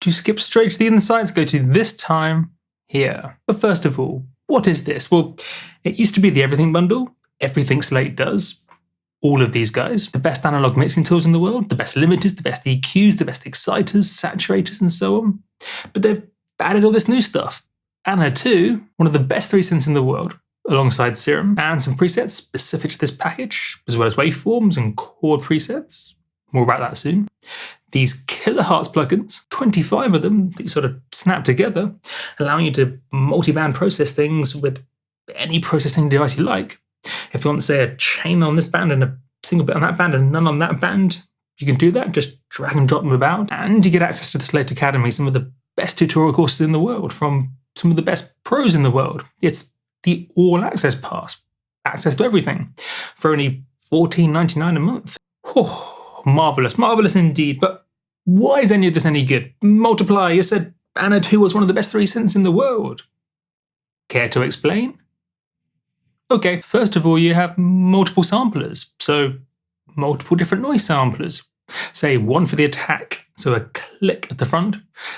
To skip straight to the insights, go to this time here. But first of all, what is this? Well, it used to be the Everything bundle, everything Slate does. All of these guys, the best analog mixing tools in the world, the best limiters, the best EQs, the best exciters, saturators, and so on. But they've added all this new stuff. Ana 2, one of the best 3 synths in the world, alongside Serum, and some presets specific to this package, as well as waveforms and chord presets. More about that soon. These kilohertz plugins, 25 of them that you sort of snap together, allowing you to multi-band process things with any processing device you like. If you want to say a chain on this band and a single bit on that band and none on that band, you can do that, just drag and drop them about. And you get access to the Slate Academy, some of the best tutorial courses in the world from some of the best pros in the world. It's the all-access pass, access to everything, for only $14.99 a month. Oh, marvellous, marvellous indeed. But why is any of this any good? Multiplier, you said Ana 2 was one of the best 3 synths in the world. Care to explain? Okay, first of all, you have multiple samplers, so multiple different noise samplers. Say one for the attack, so a click at the front,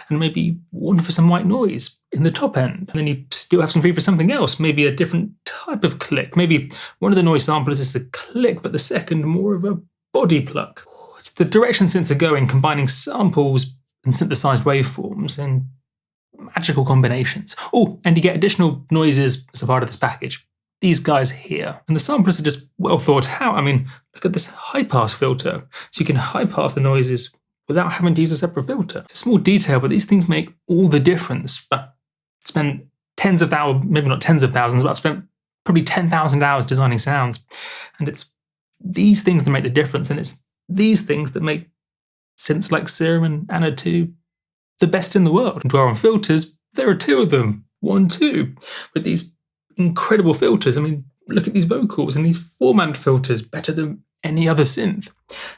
and maybe one for some white noise in the top end. And then you still have some free for something else, maybe a different type of click. Maybe one of the noise samplers is the click, but the second more of a body pluck. It's the direction synths are going, combining samples and synthesized waveforms in magical combinations. Oh, and you get additional noises as a part of this package. These guys here. And the samplers are just well thought out. I mean, look at this high pass filter. So you can high pass the noises without having to use a separate filter. It's a small detail, but these things make all the difference. I've spent tens of thousands, maybe not tens of thousands, but I've spent probably 10,000 hours designing sounds. And it's these things that make the difference. And it's these things that make synths like Serum and Ana 2 the best in the world. And to our own filters, there are 2 of them. 1, 2. With these incredible filters. I mean, look at these vocals and these 4-man filters, better than any other synth.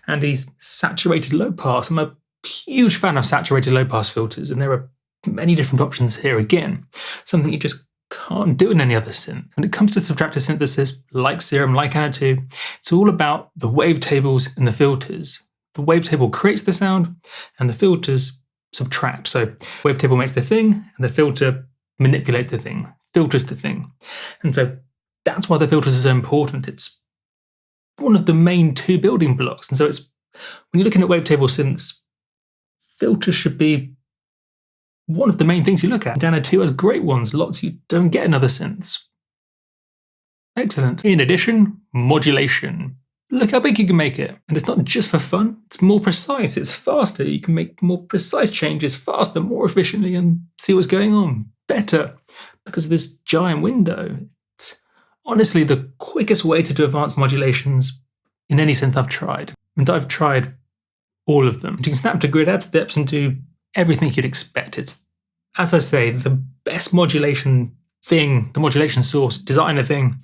And these saturated low pass. I'm a huge fan of saturated low pass filters, and there are many different options here. Again, something you just can't do in any other synth. When it comes to subtractive synthesis, like Serum, like Ana 2, it's all about the wavetables and the filters. The wavetable creates the sound, and the filters subtract. So wavetable makes the thing, and the filter manipulates the thing. Filters the thing. And so that's why the filters are so important. It's one of the main 2 building blocks. And so it's when you're looking at wavetable synths, filters should be one of the main things you look at. Ana 2 has great ones, lots you don't get in other synths. Excellent. In addition, modulation. Look how big you can make it. And it's not just for fun, it's more precise, it's faster. You can make more precise changes faster, more efficiently, and see what's going on better. Because of this giant window. It's honestly the quickest way to do advanced modulations in any synth I've tried. And I've tried all of them. You can snap to grid, add steps, and do everything you'd expect. It's, as I say, the best modulation thing, the modulation source, designer thing,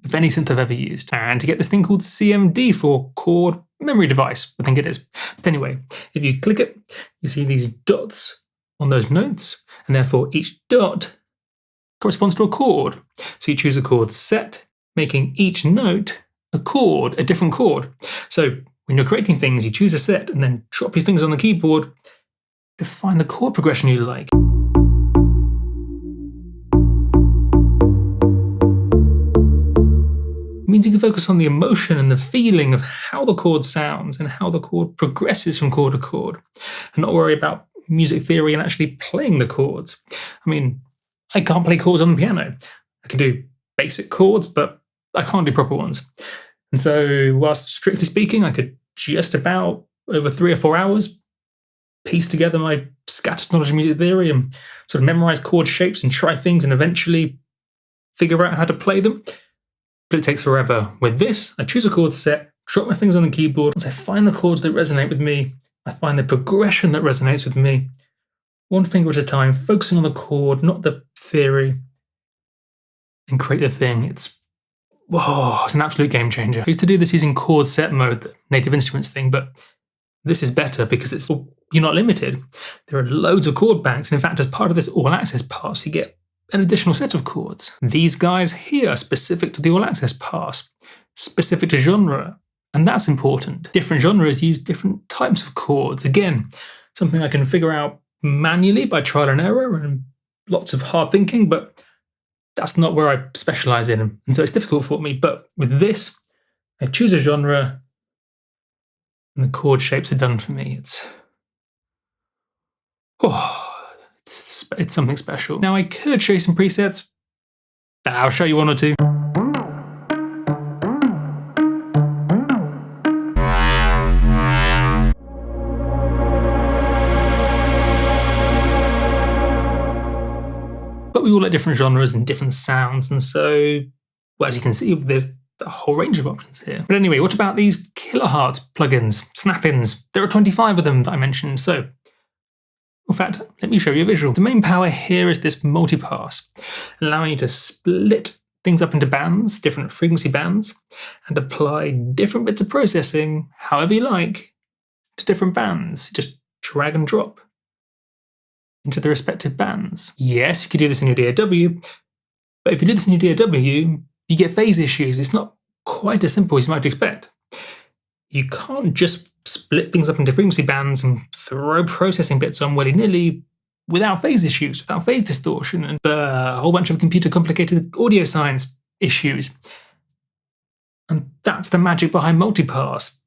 of any synth I've ever used. And to get this thing called CMD for Chord Memory Device, I think it is. But anyway, if you click it, you see these dots on those notes, and therefore each dot corresponds to a chord. So you choose a chord set, making each note a chord, a different chord. So when you're creating things, you choose a set and then drop your fingers on the keyboard to find the chord progression you like. It means you can focus on the emotion and the feeling of how the chord sounds and how the chord progresses from chord to chord, and not worry about music theory and actually playing the chords. I mean, I can't play chords on the piano. I can do basic chords, but I can't do proper ones. And so, whilst strictly speaking, I could just about, over 3 or 4 hours, piece together my scattered knowledge of music theory and sort of memorize chord shapes and try things and eventually figure out how to play them. But it takes forever. With this, I choose a chord set, drop my fingers on the keyboard. Once I find the chords that resonate with me, I find the progression that resonates with me, one finger at a time, focusing on the chord, not the theory, and create the thing. It's an absolute game changer. I used to do this using chord set mode, the Native Instruments thing, but this is better because you're not limited. There are loads of chord banks, and in fact, as part of this all-access pass, you get an additional set of chords. These guys here are specific to the all-access pass, specific to genre, and that's important. Different genres use different types of chords. Again, something I can figure out manually by trial and error and lots of hard thinking, but that's not where I specialize in. And so it's difficult for me. But with this, I choose a genre and the chord shapes are done for me. It's something special. Now I could show you some presets. I'll show you one or two. But we all like different genres and different sounds, and so, well, as you can see, there's a whole range of options here. But anyway, what about these kilohertz plugins, snap-ins? There are 25 of them that I mentioned, so in fact, let me show you a visual. The main power here is this multipass, allowing you to split things up into bands, different frequency bands, and apply different bits of processing, however you like, to different bands. Just drag and drop into the respective bands. Yes, you could do this in your DAW, but if you do this in your DAW, you get phase issues. It's not quite as simple as you might expect. You can't just split things up into frequency bands and throw processing bits on willy-nilly without phase issues, without phase distortion, and a whole bunch of computer-complicated audio science issues. And that's the magic behind Multipass.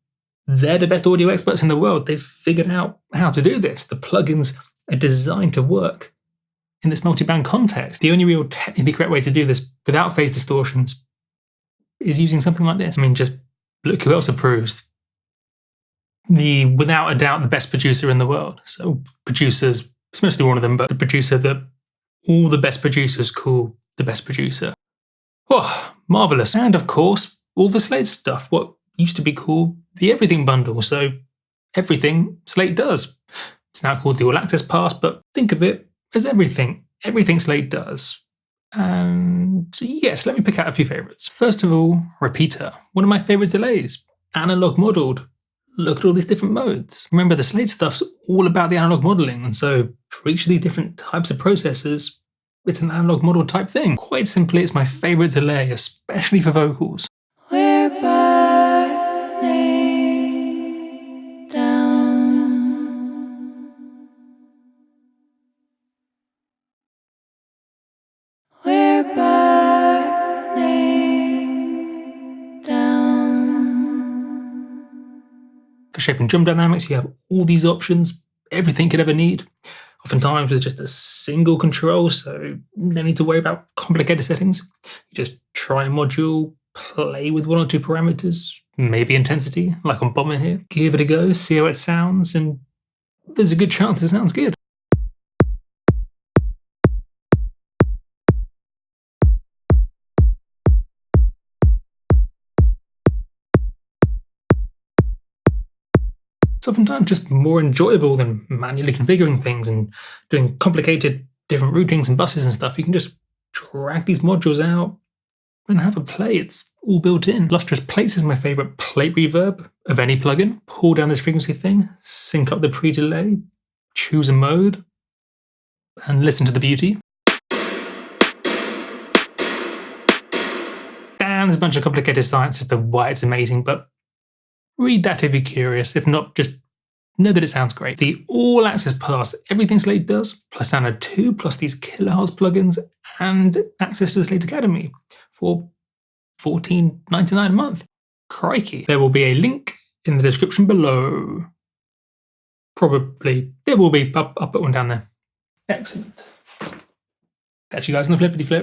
They're the best audio experts in the world. They've figured out how to do this. The plugins are designed to work in this multi-band context. The only real technically correct way to do this without phase distortions is using something like this. I mean, just look who else approves. Without a doubt, the best producer in the world. So producers, it's mostly one of them, but the producer that all the best producers call the best producer. Oh, marvelous. And of course, all the Slate stuff, what used to be called the Everything Bundle. So everything Slate does. It's now called the All Access Pass, but think of it as everything Slate does. And yes, let me pick out a few favorites. First of all, Repeater, one of my favorite delays. Analog modeled. Look at all these different modes. Remember, the Slate stuff's all about the analog modeling, and so for each of these different types of processors, it's an analog model type thing. Quite simply, it's my favorite delay, especially for vocals. We're burning down. We're burning down. For shaping drum dynamics, you have all these options, everything you could ever need. Oftentimes with just a single control, so no need to worry about complicated settings. You just try a module, play with one or two parameters, maybe intensity, like on Bomber here. Give it a go, see how it sounds, and there's a good chance it sounds good. It's oftentimes just more enjoyable than manually configuring things and doing complicated different routings and buses and stuff. You can just drag these modules out and have a play. It's all built in. Lustrous Plates is my favorite plate reverb of any plugin. Pull down this frequency thing, sync up the pre-delay, choose a mode, and listen to the beauty. And there's a bunch of complicated science as to why it's amazing, but read that if you're curious. If not, just know that it sounds great. The All Access Pass, everything Slate does, plus Standard 2, plus these kilohertz plugins, and access to the Slate Academy for $14.99 a month. Crikey. There will be a link in the description below. Probably. There will be. I'll put one down there. Excellent. Catch you guys on the flippity flip.